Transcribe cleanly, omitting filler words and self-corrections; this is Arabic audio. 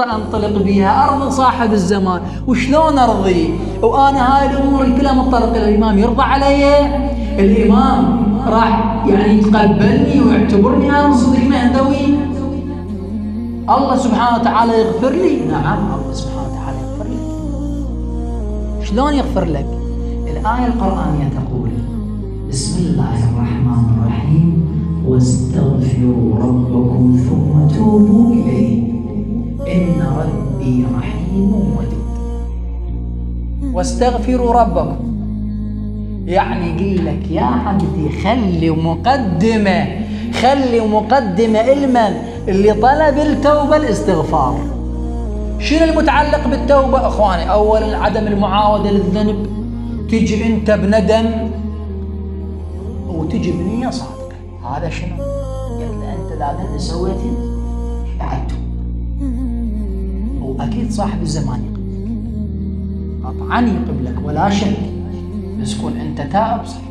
أنطلق بها، أرضي صاحب الزمان. وشلون أرضي وأنا هاي الأمور كلها متطرق إلى الإمام؟ يرضى علي؟ الإمام راح يعني يتقبلني ويعتبرني أنا صدق مهدوي؟ الله سبحانه وتعالى يغفر لي؟ نعم، الله سبحانه وتعالى يغفر لك. شلون يغفر لك؟ الآية القرآنية تقول: بسم الله الرحمن الرحيم، واستغفروا ربكم ثم توبوا إليه إن ربي رحيم ودود. واستغفروا ربكم يعني يقول لك يا عبدي خلي مقدمة إلمن اللي طلب التوبة الاستغفار. شنو المتعلق بالتوبة أخواني؟ أولا عدم المعاودة للذنب، تجي أنت بندم وتجي بنية صادقة. هذا شنو؟ قلت له أنت لا اللي سويته بعدته، وأكيد صاحب الزمان يقبلك، قطعا يقبلك ولا شك، بس كون أنت تائب صح.